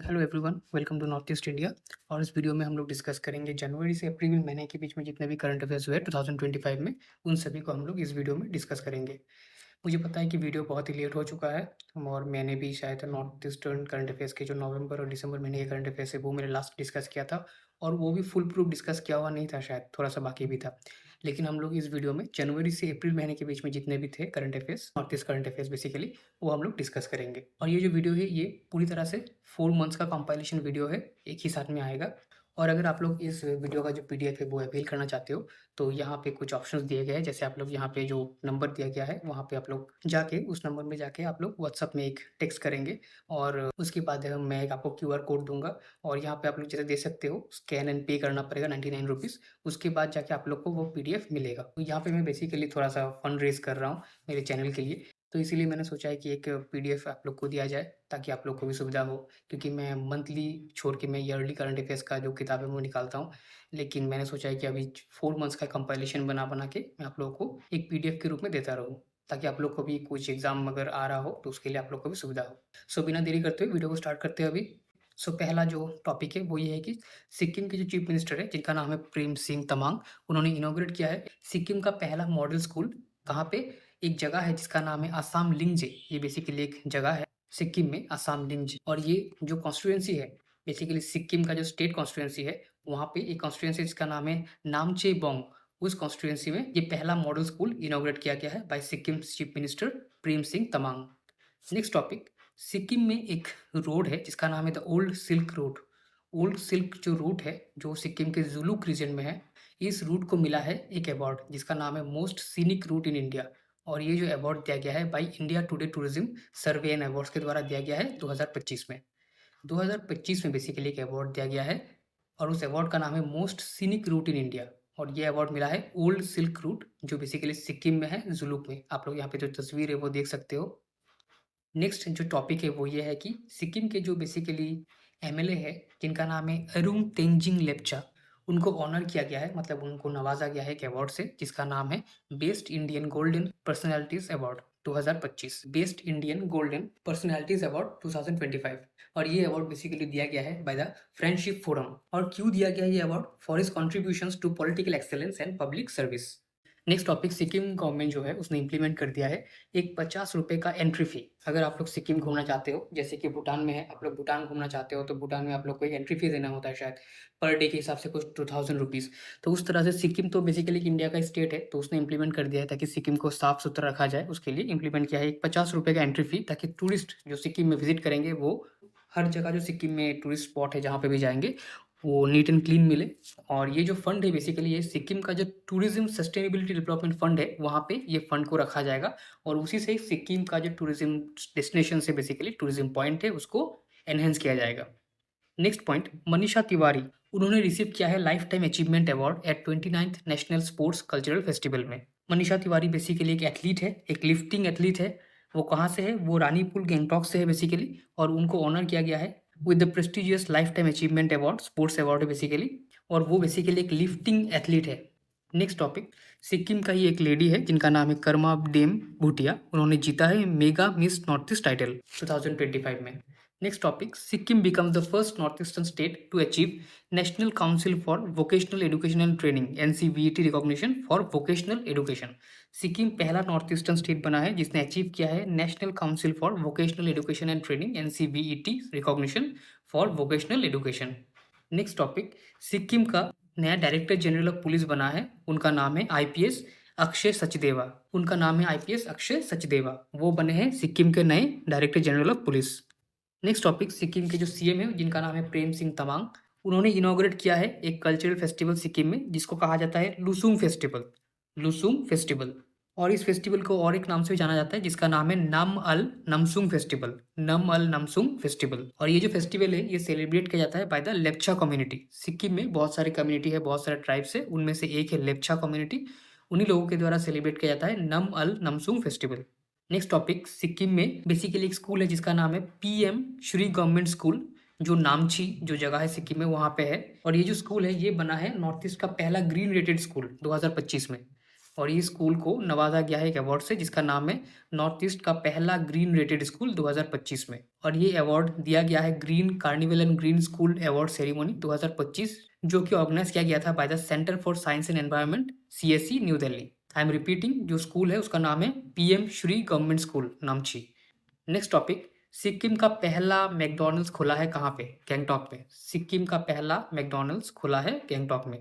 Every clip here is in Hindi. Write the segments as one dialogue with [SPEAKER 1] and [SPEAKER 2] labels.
[SPEAKER 1] Hello everyone, welcome to north east India. और इस वीडियो में हम लोग डिस्कस करेंगे जनवरी से अप्रैल महीने के बीच में जितने भी करंट अफेयर्स हुए 2025 में, उन सभी को हम लोग इस वीडियो में डिस्कस करेंगे। मुझे पता है कि वीडियो बहुत ही लेट हो चुका है और मैंने भी शायद नॉर्थ ईस्टर्न करंट अफेयर्स के जो नवंबर और दिसंबर महीने के करंट अफेयर्स है वो मैंने लास्ट डिस्कस किया था, और वो भी फुल प्रूफ डिस्कस किया हुआ नहीं था, शायद थोड़ा सा बाकी भी था। लेकिन हम लोग इस वीडियो में जनवरी से अप्रैल महीने के बीच में जितने भी थे current affairs, north east current affairs basically, वो हम लोग डिस्कस करेंगे। और ये जो वीडियो है ये पूरी तरह से 4 मंथ्स का कंपाइलेशन वीडियो है, एक ही साथ में आएगा। और अगर आप लोग इस वीडियो का जो पीडीएफ है वो अवेल करना चाहते हो, तो यहाँ पे कुछ ऑप्शंस दिए गए हैं। जैसे आप लोग यहाँ पे जो नंबर दिया गया है वहाँ पे आप लोग जाके उस नंबर में जाके आप लोग व्हाट्सअप में एक टेक्स्ट करेंगे, और उसके बाद मैं एक आपको क्यूआर कोड दूंगा, और यहाँ पे आप लोग जैसे दे सकते हो, स्कैन एंड पे करना पड़ेगा 99 रुपीज़। उसके बाद जाके आप लोग को वो पीडीएफ मिलेगा। तो यहाँ पे मैं बेसिकली थोड़ा सा फंड रेज कर रहा हूँ मेरे चैनल के लिए, तो इसीलिए मैंने सोचा है कि एक पीडीएफ आप लोग को दिया जाए ताकि आप लोग को भी सुविधा हो। क्योंकि मैं मंथली छोड़ के मैं ईयरली करंट अफेयर्स का जो किताब है वो निकालता हूँ, लेकिन मैंने सोचा है कि अभी 4 मंथ्स का कंपाइलेशन बना बना के मैं आप लोगों को एक पीडीएफ के रूप में देता रहूँ, ताकि आप लोग को भी कुछ एग्जाम अगर आ रहा हो तो उसके लिए आप लोग को भी सुविधा हो। सो बिना देरी करते हुए वीडियो को स्टार्ट करते हैं अभी। सो पहला जो टॉपिक है वो ये है कि सिक्किम के जो चीफ मिनिस्टर है जिनका नाम है प्रेम सिंह तमांग, उन्होंने इनॉग्रेट किया है सिक्किम का पहला मॉडल स्कूल। कहाँ पे? एक जगह है जिसका नाम है आसाम लिंगजे। ये बेसिकली एक जगह है सिक्किम में, आसाम लिंगजे। और ये जो कॉन्स्टिट्यूएंसी है, बेसिकली सिक्किम का जो स्टेट कॉन्स्टिट्यूएंसी है, वहाँ पे एक कॉन्स्टिट्यूएंसी जिसका नाम है नामचे बोंग। उस कॉन्स्टिट्यूएंसी में ये पहला मॉडल स्कूल इनॉग्रेट किया गया है bye Sikkim chief minister Prem Singh Tamang. Next topic, Sikkim में एक रोड है जिसका नाम है the old silk road. Old silk जो रूट है जो सिक्किम के जुलूक रीजन में है, इस रूट को मिला है एक अवार्ड जिसका नाम है most scenic route in India. और ये जो अवार्ड दिया गया है by India today tourism survey and awards के द्वारा दिया गया है 2025 में। 2025 में बेसिकली एक अवार्ड दिया गया है, और उस अवार्ड का नाम है most scenic route in India. और ये अवार्ड मिला है ओल्ड सिल्क रूट जो बेसिकली सिक्किम में है, जुलूक में। आप लोग यहाँ पे जो तस्वीर है वो देख सकते हो। नेक्स्ट जो टॉपिक है वो ये है कि सिक्किम के जो बेसिकली एमएलए है जिनका नाम है अरुण तेंजिंग लेप्चा, उनको ऑनर किया गया है, मतलब उनको नवाजा गया है एक अवार्ड से जिसका नाम है best Indian golden personalities award 2025, best Indian golden personalities award 2025। और ये अवार्ड बेसिकली दिया गया है बाय द फ्रेंडशिप फोरम। और क्यों दिया गया है ये award? For his contributions to political excellence and public service. Next topic, Sikkim government जो है उसने इम्प्लीमेंट कर दिया है एक 50 रुपये का एंट्री फी। अगर आप लोग सिक्किम घूमना चाहते हो, जैसे कि भूटान में है, आप लोग भूटान घूमना चाहते हो तो भूटान में आप लोग को एक एंट्री फी देना होता है, शायद पर डे के हिसाब से कुछ 2000 रुपीज़। तो उस तरह से सिक्किम तो बेसिकली इंडिया का स्टेट है, तो उसने इम्प्लीमेंट कर दिया है ताकि सिक्किम को साफ सुथरा रखा जाए, उसके लिए इम्प्लीमेंट किया है एक 50 रुपये का एंट्री फी, ताकि टूरिस्ट जो सिक्किम में विजिट करेंगे वो हर जगह जो सिक्किम में टूरिस्ट स्पॉट है जहाँ पे भी जाएंगे वो नीट एंड क्लीन मिले। और ये जो फंड है बेसिकली ये सिक्किम का जो टूरिज्म सस्टेनेबिलिटी डेवलपमेंट फंड है वहाँ पे ये फंड को रखा जाएगा, और उसी से सिक्किम का जो टूरिज्म डेस्टिनेशन से बेसिकली टूरिज्म पॉइंट है उसको एनहेंस किया जाएगा। नेक्स्ट पॉइंट, मनीषा तिवारी, उन्होंने रिसीव किया है life time achievement award eight 29th national sports cultural festival में। मनीषा तिवारी बेसिकली एक एथलीट है, एक लिफ्टिंग एथलीट है। वो कहाँ से है? वो रानीपुल गैंगटॉक से है बेसिकली, और उनको ऑनर किया गया है with the prestigious life time achievement award, sports award है बेसिकली, और वो बेसिकली एक लिफ्टिंग एथलीट है। नेक्स्ट टॉपिक, सिक्किम का ही एक लेडी है जिनका नाम है कर्मा डेम भूटिया, उन्होंने जीता है mega miss north east title 2025 में। Next topic, Sikkim become the first north eastern state to achieve national council for vocational education and training NCVET recognition for vocational education. Sikkim पहला नॉर्थ ईस्टर्न स्टेट बना है जिसने अचीव किया है national council for vocational education and training NCVET recognition for vocational education. Next topic, Sikkim का नया डायरेक्टर जनरल ऑफ पुलिस बना है, उनका नाम है आईपीएस अक्षय सचदेवा। उनका नाम है आईपीएस अक्षय सचदेवा, वो बने हैं सिक्किम के नए director general of police. Next topic, Sikkim के जो सीएम है जिनका नाम है प्रेम सिंह तमांग, उन्होंने इनॉग्रेट किया है एक कल्चरल फेस्टिवल सिक्किम में जिसको कहा जाता है लुसुंग फेस्टिवल। लुसुंग फेस्टिवल, और इस फेस्टिवल को और एक नाम से भी जाना जाता है जिसका नाम है नम अल नमसुंग फेस्टिवल। नम अल नमसुंग फेस्टिवल, और ये जो फेस्टिवल है ये सेलिब्रेट किया जाता है by the Lepcha community. Sikkim में बहुत सारे कम्युनिटी है, बहुत सारे ट्राइब्स है, उनमें से एक है लेप्चा कम्युनिटी, उन्हीं लोगों के द्वारा सेलिब्रेट किया जाता है नम अल नमसुंग फेस्टिवल। नेक्स्ट टॉपिक, सिक्किम में बेसिकली एक स्कूल है जिसका नाम है पीएम श्री गवर्नमेंट स्कूल, जो नामची जो जगह है सिक्किम में वहाँ पे है। और ये जो स्कूल है ये बना है नॉर्थ ईस्ट का पहला ग्रीन रेटेड स्कूल 2025 में। और ये स्कूल को नवाजा गया है एक अवार्ड से जिसका नाम है नॉर्थ ईस्ट का पहला ग्रीन रेटेड स्कूल 2025 में। और ये अवार्ड दिया गया है green carnival and green school award ceremony 2025 जो कि ऑर्गेनाइज किया गया था by the centre for science and environment CSE new Delhi. I am repeating, जो स्कूल है उसका नाम है PM श्री गवर्नमेंट स्कूल नामची। नेक्स्ट टॉपिक, सिक्किम का पहला मैकडॉनल्ड्स खुला है कहाँ पे? गैंगटॉक में। सिक्किम का पहला मैकडॉनल्ड्स खुला है गैंगटॉक में।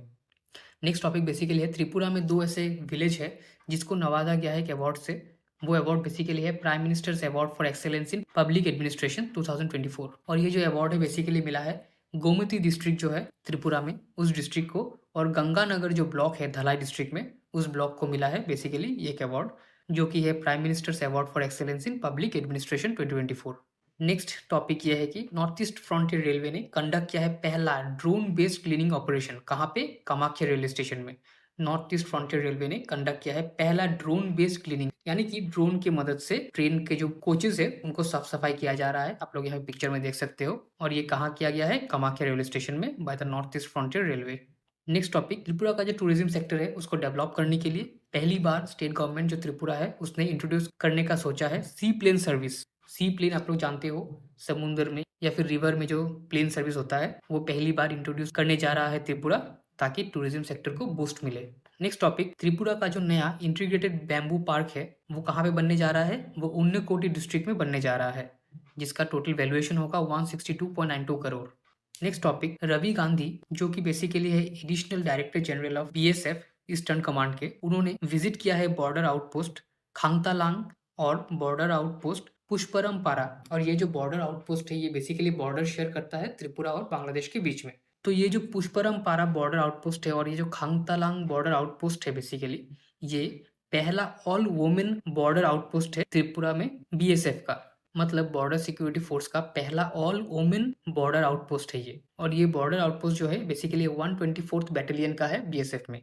[SPEAKER 1] नेक्स्ट टॉपिक बेसिकली है त्रिपुरा में 2 ऐसे विलेज है जिसको नवाजा गया है एक अवार्ड से। वो अवार्ड बेसिकली है prime ministers award for excellence in public administration 2024। और ये जो अवार्ड है बेसिकली मिला है गोमती डिस्ट्रिक्ट जो है त्रिपुरा में उस डिस्ट्रिक्ट को, और गंगानगर जो ब्लॉक है धलाई डिस्ट्रिक्ट में उस ब्लॉक को मिला है बेसिकली एक अवार्ड जो कि है prime ministers award for excellence in public administration 2024। Next topic ये है कि नॉर्थ ईस्ट फ्रंटियर रेलवे ने कंडक्ट किया है पहला ड्रोन बेस्ड क्लीनिंग ऑपरेशन। कहाँ पे? कामाख्या रेलवे स्टेशन में। नॉर्थ ईस्ट फ्रंटियर रेलवे ने कंडक्ट किया है पहला ड्रोन बेस्ड क्लीनिंग, यानी कि ड्रोन की मदद से ट्रेन के जो कोचेज है उनको साफ सफाई किया जा रहा है। आप लोग यहाँ पिक्चर में देख सकते हो। और ये कहाँ किया गया है? कामाख्या रेलवे स्टेशन में by the north east frontier railway. Next topic, Tripura का जो टूरिज्म सेक्टर है उसको डेवलप करने के लिए पहली बार स्टेट गवर्नमेंट जो त्रिपुरा है उसने इंट्रोड्यूस करने का सोचा है सी प्लेन सर्विस। सी प्लेन आप लोग जानते हो, समुद्र में या फिर रिवर में जो प्लेन सर्विस होता है वो पहली बार इंट्रोड्यूस करने जा रहा है त्रिपुरा, ताकि टूरिज्म सेक्टर को बूस्ट मिले। नेक्स्ट टॉपिक, त्रिपुरा का जो नया इंटीग्रेटेड बैम्बू पार्क है वो कहाँ पे बनने जा रहा है? वो उन्नकोटी डिस्ट्रिक्ट में बनने जा रहा है जिसका टोटल वैल्यूएशन होगा 162.92 करोड़। नेक्स्ट टॉपिक, रवि गांधी जो कि बेसिकली है additional director general of BSF eastern command के, उन्होंने विजिट किया है बॉर्डर आउटपोस्ट खांगतालांग और बॉर्डर आउटपोस्ट पुष्परम पारा। और ये जो बॉर्डर आउटपोस्ट है ये बेसिकली बॉर्डर शेयर करता है त्रिपुरा और बांग्लादेश के बीच में। तो ये जो पुष्परम पारा बॉर्डर आउटपोस्ट है और ये जो खांगतालांग बॉर्डर आउटपोस्ट है बेसिकली ये पहला ऑल वुमेन बॉर्डर आउटपोस्ट है त्रिपुरा में BSF का, मतलब बॉर्डर सिक्योरिटी फोर्स का पहला ऑल वुमेन बॉर्डर आउटपोस्ट है ये। और ये बॉर्डर आउटपोस्ट जो है बेसिकली 124th बैटालियन का है BSF में।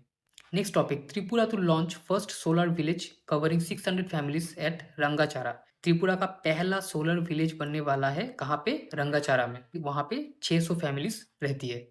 [SPEAKER 1] Next topic, Tripura to launch first solar village covering 600 families at Rangachara. Tripura का पहला सोलर विलेज बनने वाला है कहाँ पे? रंगाचारा में। वहाँ पे 600 फैमिलीज रहती है।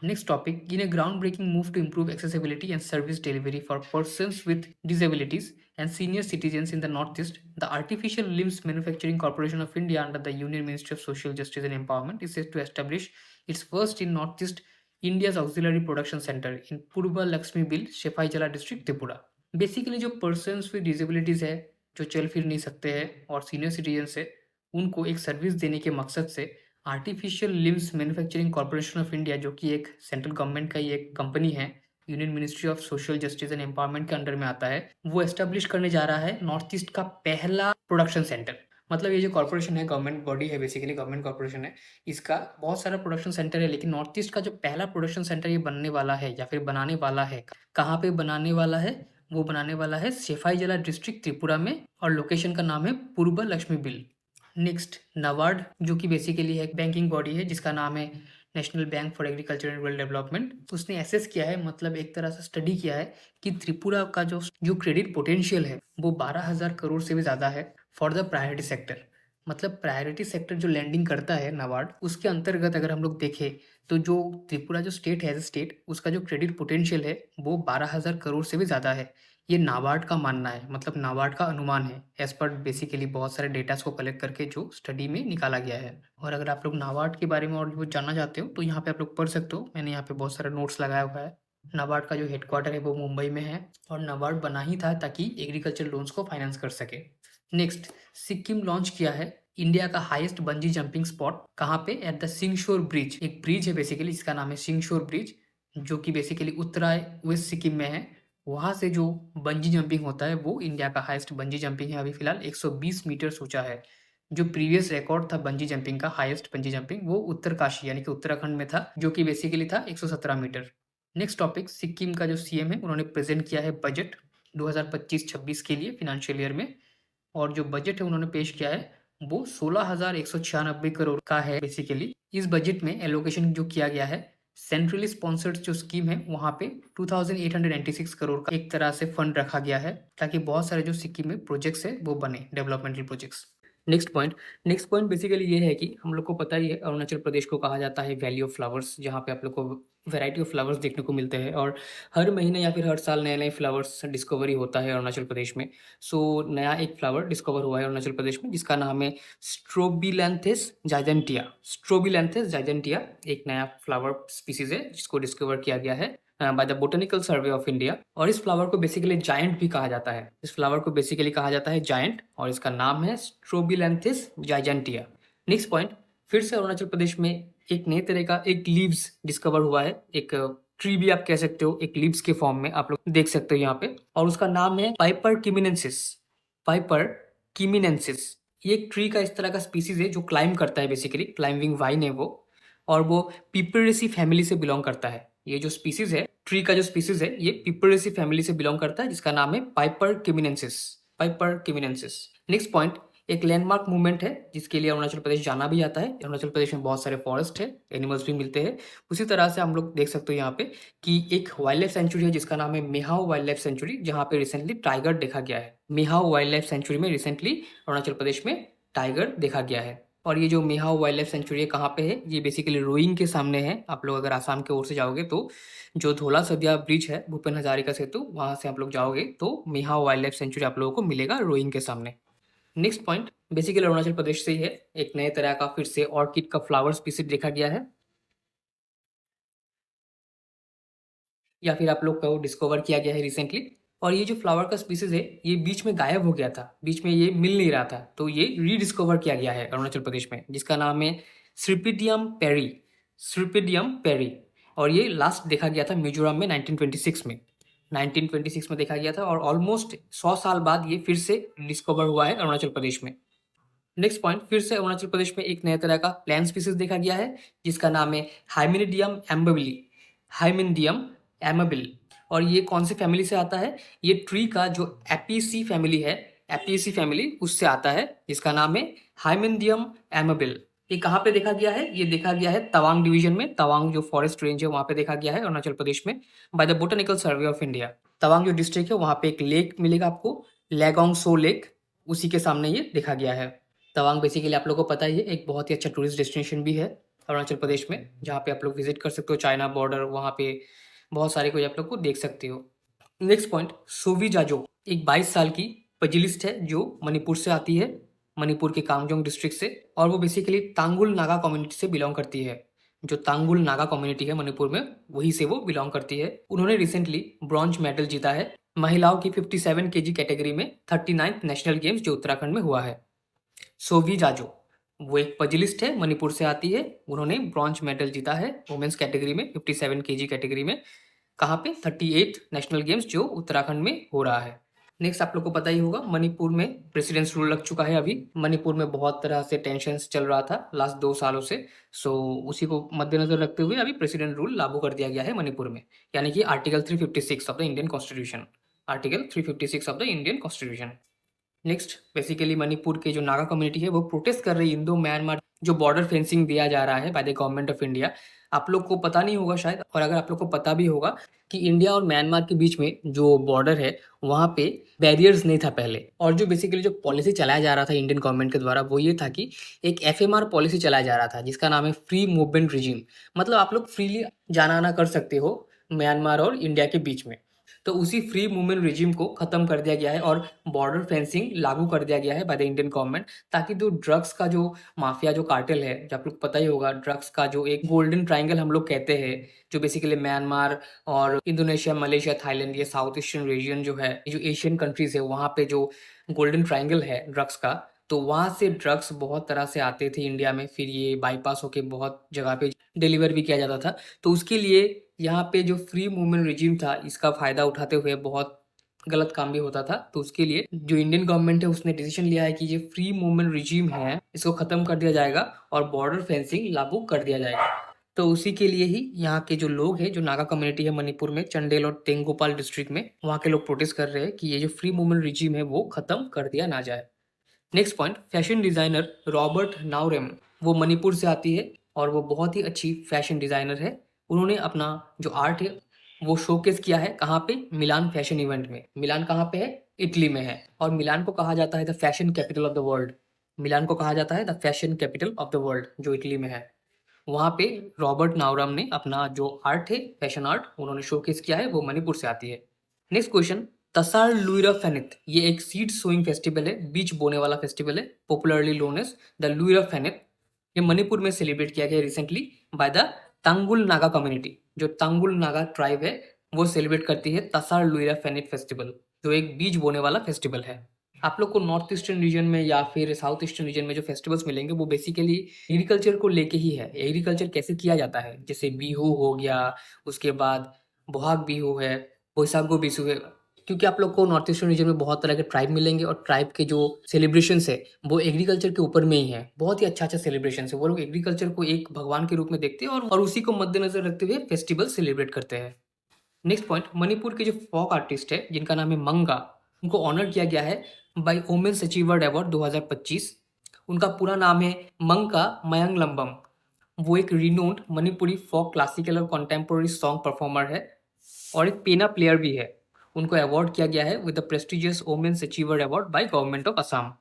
[SPEAKER 1] Next topic, in a groundbreaking move to improve accessibility and service delivery for persons with disabilities and senior citizens in the Northeast, the Artificial Limbs Manufacturing Corporation of India under the Union Ministry of Social Justice and Empowerment is set to establish its first in Northeast India's auxiliary production center in Purba Lakshmi Bill, Shephai Jala district, Tripura. Basically जो persons with disabilities है, जो चल फिर नहीं सकते हैं और सीनियर सिटीजन्स है, उनको एक सर्विस देने के मकसद से artificial limbs manufacturing corporation of India जो कि एक सेंट्रल गवर्नमेंट का ही एक कंपनी है, union ministry of social justice and empowerment के अंडर में आता है, वो एस्टेब्लिश करने जा रहा है नॉर्थ ईस्ट का पहला प्रोडक्शन सेंटर। मतलब ये जो कॉर्पोरेशन है गवर्नमेंट बॉडी है, बेसिकली गवर्नमेंट कॉर्पोरेशन है, इसका बहुत सारा प्रोडक्शन सेंटर है, लेकिन नॉर्थ ईस्ट का जो पहला प्रोडक्शन सेंटर ये बनने वाला है या फिर बनाने वाला है, कहाँ पे बनाने वाला है? वो बनाने वाला है शेफाई जला डिस्ट्रिक्ट त्रिपुरा में, और लोकेशन का नाम है पूर्व लक्ष्मी बिल। नेक्स्ट, नाबार्ड जो कि बेसिकली है एक बैंकिंग बॉडी है जिसका नाम है national bank for agriculture and rural development. उसने एसेस किया है, मतलब एक तरह से स्टडी किया है कि त्रिपुरा का जो क्रेडिट पोटेंशियल है वो 12,000 करोड़ से भी ज़्यादा है फॉर द प्रायोरिटी सेक्टर। मतलब प्रायोरिटी सेक्टर जो लैंडिंग करता है नाबार्ड, उसके अंतर्गत अगर हम लोग देखें तो जो त्रिपुरा जो स्टेट है, स्टेट उसका जो क्रेडिट पोटेंशियल है वो 12,000 करोड़ से भी ज़्यादा है। ये नाबार्ड का मानना है, मतलब नाबार्ड का अनुमान है, एज पर बेसिकली बहुत सारे डेटास को कलेक्ट करके जो स्टडी में निकाला गया है। और अगर आप लोग नाबार्ड के बारे में और कुछ जानना चाहते हो तो यहाँ पे आप लोग पढ़ सकते हो, मैंने यहाँ पे बहुत सारे नोट्स लगाया हुआ है। नाबार्ड का जो हेडक्वार्टर है वो मुंबई में है, और नाबार्ड बना ही था ताकि एग्रीकल्चर लोन्स को फाइनेंस कर सके। नेक्स्ट, सिक्किम लॉन्च किया है इंडिया का हाईएस्ट बंजी जंपिंग स्पॉट। कहाँ पे? At the Singshore bridge. एक ब्रिज है बेसिकली जिसका नाम है सिंगशोर ब्रिज, जो कि बेसिकली उत्तराय वेस्ट सिक्किम में है। वहाँ से जो बंजी जंपिंग होता है वो इंडिया का हाईएस्ट बंजी जंपिंग है। अभी फिलहाल 120 मीटर ऊंचा है। जो प्रीवियस रिकॉर्ड था बंजी जंपिंग का, हाईएस्ट बंजी जंपिंग, वो उत्तरकाशी यानी कि उत्तराखंड में था, जो कि बेसिकली था 117 मीटर। नेक्स्ट टॉपिक, सिक्किम का जो सीएम है उन्होंने प्रेजेंट किया है बजट 2025-26 के लिए फिनेंशियल ईयर में, और जो बजट है उन्होंने पेश किया है वो 16,196 करोड़ का है बेसिकली। इस बजट में एलोकेशन जो किया गया है सेंट्रली स्पॉन्सर्ड जो स्कीम है वहाँ पे 2,896 करोड़ का एक तरह से फंड रखा गया है, ताकि बहुत सारे जो सिक्किम में प्रोजेक्ट्स है वो बने, developmental projects. Next point basically ये है कि हम लोग को पता ही है अरुणाचल प्रदेश को कहा जाता है वैली ऑफ फ्लावर्स, जहाँ पे आप लोग को वैरायटी ऑफ फ्लावर्स देखने को मिलते हैं और हर महीने या फिर हर साल नए-नए फ्लावर्स डिस्कवरी होता है अरुणाचल प्रदेश में। सो नया एक फ्लावर डिस्कवर हुआ है अरुणाचल प्रदेश में जिसका नाम है स्ट्रोबिलैंथिस जाइजेंटिया। स्ट्रोबिलैंथिस जाइजेंटिया एक नया फ्लावर स्पीसीज़ है जिसको डिस्कवर किया गया है by the botanical survey of India और इस फ्लावर को बेसिकली जायंट भी कहा जाता है। इस फ्लावर को बेसिकली कहा जाता है जायंट और इसका नाम है स्ट्रोबिलैंथिस जाइजेंटिया। नेक्स्ट पॉइंट, फिर से अरुणाचल प्रदेश में एक नए तरह का एक लीव्स डिस्कवर हुआ है, एक ट्री भी आप कह सकते हो, एक लीव्स के फॉर्म में आप लोग देख सकते हो यहाँ पे और उसका नाम है पाइपर किमिनेंसिस। पाइपर किमिनेंसिस ये एक ट्री का इस तरह का स्पीसीज है जो क्लाइंब करता है, बेसिकली क्लाइंबिंग वाइन है वो और वो पिपरेसी फैमिली से बिलोंग करता है। ये जो स्पीसीज है, ट्री का जो स्पीसीज है, ये पिपरेसी फैमिली से बिलोंग करता है जिसका नाम है पाइपर किमिनेंसिस। पाइपर किमिनेंसिस। नेक्स्ट पॉइंट, एक लैंडमार्क मूवमेंट है जिसके लिए अरुणाचल प्रदेश जाना भी जाता है। अरुणाचल प्रदेश में बहुत सारे फॉरेस्ट है, एनिमल्स भी मिलते हैं। उसी तरह से हम लोग देख सकते हो यहाँ पे कि एक वाइल्ड लाइफ सेंचुरी है जिसका नाम है मेहाओ वाइल्ड लाइफ सेंचुरी, जहाँ पे रिसेंटली टाइगर देखा गया है। मेहाओ वाइल्ड लाइफ सेंचुरी में रिसेंटली अरुणाचल प्रदेश में टाइगर देखा गया है। और ये जो मेहाओ वाइल्ड लाइफ सेंचुरी है कहाँ पे है, ये बेसिकली रोइंग के सामने है। आप लोग अगर आसाम के ओर से जाओगे तो जो धोला सदिया ब्रिज है, भूपेन हजारिका सेतु, वहां से आप लोग जाओगे तो मेहाओ वाइल्ड लाइफ सेंचुरी आप लोगों को मिलेगा रोइंग के सामने। Next point, basically Arunachal Pradesh से ही है, एक नए तरह का फिर से ऑर्किड का फ्लावर स्पीसीज देखा गया है या फिर आप लोग को डिस्कवर किया गया है रिसेंटली। और ये जो फ्लावर का स्पीसीज है ये बीच में गायब हो गया था, बीच में ये मिल नहीं रहा था, तो ये रीडिस्कवर किया गया है अरुणाचल प्रदेश में जिसका नाम है स्ट्रिपिडियम पेरी। स्ट्रिपिडियम पेरी और ये लास्ट देखा गया था मिजोरम में 1926 में। 1926 में देखा गया था और ऑलमोस्ट 100 साल बाद ये फिर से डिस्कवर हुआ है अरुणाचल प्रदेश में। नेक्स्ट पॉइंट, फिर से अरुणाचल प्रदेश में एक नए तरह का प्लांट स्पीसीज देखा गया है जिसका नाम है हाइमेनिडियम एम्बेबिली। हाइमेनिडियम एमेबिल और ये कौन से फैमिली से आता है, ये ट्री का जो एपीसी फैमिली है, एपीसी फैमिली उससे आता है जिसका नाम है हाइमेनिडियम एमेबिल। ये कहाँ पे देखा गया है, ये देखा गया है तवांग डिवीजन में। तवांग जो फॉरेस्ट रेंज है वहां पे देखा गया है अरुणाचल प्रदेश में by the botanical survey of India. Tawang जो डिस्ट्रिक्ट है वहां पे एक लेक मिलेगा आपको, लेगोंग सो लेक, उसी के सामने ये देखा गया है। तवांग बेसिकली आप लोगों को पता ही है एक बहुत ही अच्छा टूरिस्ट डेस्टिनेशन भी है अरुणाचल प्रदेश में, जहाँ पे आप लोग विजिट कर सकते हो, चाइना बॉर्डर, वहाँ पे बहुत सारे कुछ आप लोग को देख सकते हो। नेक्स्ट पॉइंट, सोवी जाजो एक 22 साल की पजिलिस्ट है जो मणिपुर से आती है, मणिपुर के कांगजोंग डिस्ट्रिक्ट से, और वो बेसिकली तांगुल नागा कम्युनिटी से बिलोंग करती है। जो तांगुल नागा कम्युनिटी है मणिपुर में, वहीं से वो बिलोंग करती है। उन्होंने रिसेंटली ब्रॉन्ज मेडल जीता है महिलाओं की 57 केजी कैटेगरी में 39th नेशनल गेम्स जो उत्तराखंड में हुआ है। सोवी जाजो वो एक पजिलिस्ट है, मणिपुर से आती है, उन्होंने ब्रॉन्ज मेडल जीता है वुमेन्स कैटेगरी में 57 केजी कैटेगरी में। कहाँ पे, 38 नेशनल गेम्स जो उत्तराखंड में हो रहा है। नेक्स्ट आप लोग को पता ही होगा मणिपुर में प्रेसिडेंट्स रूल लग चुका है अभी। मणिपुर में बहुत तरह से टेंशन्स चल रहा था लास्ट 2 सालों से, सो उसी को मद्देनजर रखते हुए अभी प्रेसिडेंट रूल लागू कर दिया गया है मणिपुर में, यानी कि article 356 of the Indian constitution. Article 356 of the Indian constitution. Next, basically Manipur के जो नागा कम्युनिटी है वो प्रोटेस्ट कर रही है इंडो म्यांमार जो बॉर्डर फेंसिंग दिया जा रहा है by the government of India. आप लोग को पता नहीं होगा शायद, और अगर आप लोग को पता भी होगा कि इंडिया और म्यांमार के बीच में जो बॉर्डर है वहाँ पे बैरियर्स नहीं था पहले, और जो बेसिकली जो पॉलिसी चलाया जा रहा था इंडियन गवर्नमेंट के द्वारा वो ये था कि एक एफएमआर पॉलिसी चलाया जा रहा था जिसका नाम है फ्री मूवमेंट रिजीम। मतलब आप लोग फ्रीली जाना आना कर सकते हो म्यांमार और इंडिया के बीच में। तो उसी फ्री मूवमेंट रिजीम को खत्म कर दिया गया है और बॉर्डर फेंसिंग लागू कर दिया गया है बाय द इंडियन गवर्नमेंट, ताकि जो ड्रग्स का जो माफिया जो कार्टेल है, जो आप लोग पता ही होगा, ड्रग्स का जो एक गोल्डन ट्राइंगल हम लोग कहते हैं, जो बेसिकली म्यांमार और इंडोनेशिया, मलेशिया, थाईलैंड, ये साउथ ईस्टर्न रीजन जो है, जो एशियन कंट्रीज है, वहाँ पे जो गोल्डन ट्राइंगल है ड्रग्स का, तो वहाँ से ड्रग्स बहुत तरह से आते थे इंडिया में, फिर ये बाईपास होके बहुत जगह पे डिलीवर भी किया जाता था। तो उसके लिए यहाँ पे जो फ्री मूवमेंट रिजीम था इसका फायदा उठाते हुए बहुत गलत काम भी होता था। तो उसके लिए जो इंडियन गवर्नमेंट है उसने डिसीजन लिया है कि ये फ्री मूवमेंट रिजीम है इसको खत्म कर दिया जाएगा और बॉर्डर फेंसिंग लागू कर दिया जाएगा। तो उसी के लिए ही यहाँ के जो लोग हैं, जो नागा कम्युनिटी है मणिपुर में, चंडेल और तेंगोपाल डिस्ट्रिक्ट में, वहाँ के लोग प्रोटेस्ट कर रहे हैं कि ये जो फ्री मूवमेंट रिजीम है वो खत्म कर दिया ना जाए। Next point, fashion designer Robert Naorem, वो मणिपुर से आती है और वो बहुत ही अच्छी फैशन डिजाइनर है। उन्होंने अपना जो आर्ट है वो शोकेस किया है कहाँ पे, मिलान फैशन इवेंट में। मिलान कहाँ पे है, इटली में है, और मिलान को कहा जाता है the fashion capital of the world. Milan को कहा जाता है the fashion capital of the world, जो इटली में है। वहाँ पे रॉबर्ट नावरम ने अपना जो आर्ट है, फैशन आर्ट, उन्होंने शोकेस किया है, वो मणिपुर से आती है। नेक्स्ट क्वेश्चन, तसार लुइरा फेनित, ये एक सीड सोइंग फेस्टिवल है, बीज बोने वाला फेस्टिवल है, popularly known as the Luira Phanit. ये मणिपुर में सेलिब्रेट किया गया recently by the Tangkhul Naga community. जो तांगुल नागा ट्राइब है वो सेलिब्रेट करती है तसार लुइरा फेनित फेस्टिवल, जो एक बीज बोने वाला फेस्टिवल है। आप लोग को नॉर्थ ईस्टर्न रीजन में या फिर साउथ ईस्टर्न रीजन में जो फेस्टिवल्स मिलेंगे वो बेसिकली एग्रीकल्चर को लेके ही है। एग्रीकल्चर कैसे किया जाता है, जैसे बिहू हो गया, उसके बाद बोहाग बिहू है, बोईसागु बिहू है। क्योंकि आप लोग को नॉर्थ ईस्टर्न रीजन में बहुत तरह के ट्राइब मिलेंगे और ट्राइब के जो सेलिब्रेशंस है वो एग्रीकल्चर के ऊपर में ही है। बहुत ही अच्छा सेलिब्रेशन है। वो लोग एग्रीकल्चर को एक भगवान के रूप में देखते हैं और उसी को मद्देनजर रखते हुए फेस्टिवल सेलिब्रेट करते हैं। नेक्स्ट पॉइंट, मणिपुर के जो फोक आर्टिस्ट है जिनका नाम है मंगा, उनको ऑनर किया गया है बाय वुमेन्स अचीवर्ड अवार्ड 2025। उनका पूरा नाम है मंका मयंग लंबम। वो एक रिनोन्ड मणिपुरी फोक क्लासिकल और कॉन्टेम्पोररी सॉन्ग परफॉर्मर है और एक पेना प्लेयर भी है। उनको अवार्ड किया गया है with the prestigious women's achiever award by government of Assam.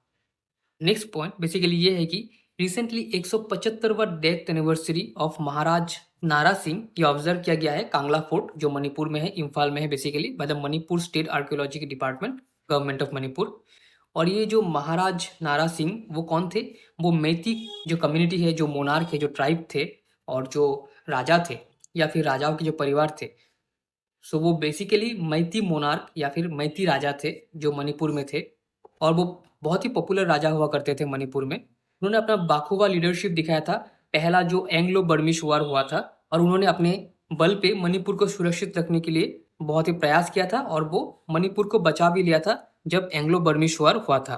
[SPEAKER 1] Next point basically ये है कि रिसेंटली 175वां death anniversary of Maharaj Nara Singh ये ऑब्जर्व किया गया है कांगला फोर्ट, जो मणिपुर में है, इम्फाल में है, basically by the Manipur state archaeology department, government of Manipur. और ये जो महाराज नारा सिंह वो कौन थे, वो मैती जो कम्युनिटी है, जो मोनार्क है, जो ट्राइब थे और जो राजा थे या फिर राजाओं के जो परिवार थे, सो वो बेसिकली मैती मोनार्क या फिर मैती राजा थे जो मणिपुर में थे और वो बहुत ही पॉपुलर राजा हुआ करते थे मणिपुर में। उन्होंने अपना बाखुबा लीडरशिप दिखाया था, पहला जो एंग्लो बर्मिश वार हुआ था, और उन्होंने अपने बल पे मणिपुर को सुरक्षित रखने के लिए बहुत ही प्रयास किया था और वो मणिपुर को बचा भी लिया था जब एंग्लो बर्मिश वार हुआ था।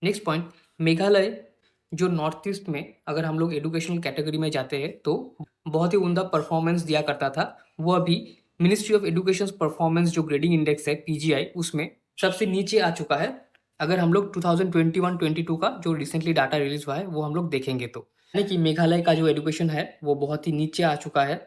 [SPEAKER 1] नेक्स्ट पॉइंट, मेघालय जो नॉर्थ ईस्ट में अगर हम लोग एजुकेशनल कैटेगरी में जाते हैं तो बहुत ही उम्दा परफॉर्मेंस दिया करता था। वो अभी मिनिस्ट्री ऑफ एजुकेशन परफॉर्मेंस जो ग्रेडिंग इंडेक्स है पीजीआई, उसमें सबसे नीचे आ चुका है। अगर हम लोग 2021-22 का जो रिसेंटली डाटा रिलीज हुआ है वो हम लोग देखेंगे तो यानी कि मेघालय का जो एजुकेशन है वो बहुत ही नीचे आ चुका है।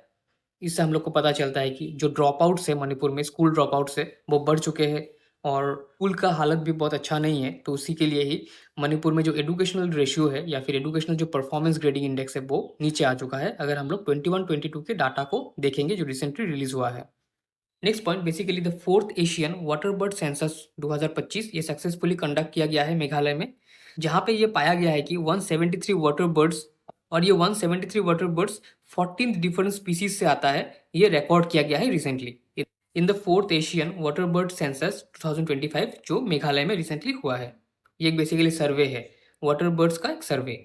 [SPEAKER 1] इससे हम लोग को पता चलता है कि जो ड्रॉप आउट्स है मणिपुर में, स्कूल ड्रॉप आउट्स है वो बढ़ चुके हैं और स्कूल का हालत भी बहुत अच्छा नहीं है। तो उसी के लिए ही मणिपुर में जो एजुकेशनल रेशियो है या फिर एजुकेशनल जो परफॉर्मेंस ग्रेडिंग इंडेक्स है वो नीचे आ चुका है, अगर हम लोग 21-22 के डाटा को देखेंगे जो रिसेंटली रिलीज हुआ है। Next point basically the fourth Asian water bird census 2025 ये सक्सेसफुली कंडक्ट किया गया है मेघालय में, जहाँ पे ये पाया गया है कि 173 वाटर बर्ड्स, और ये 173 वाटर बर्ड्स 14 डिफरेंट स्पीसीज से आता है, ये रिकॉर्ड किया गया है recently in the fourth Asian water bird census 2025 जो मेघालय में रिसेंटली हुआ है। ये एक बेसिकली सर्वे है, वाटर बर्ड्स का एक सर्वे।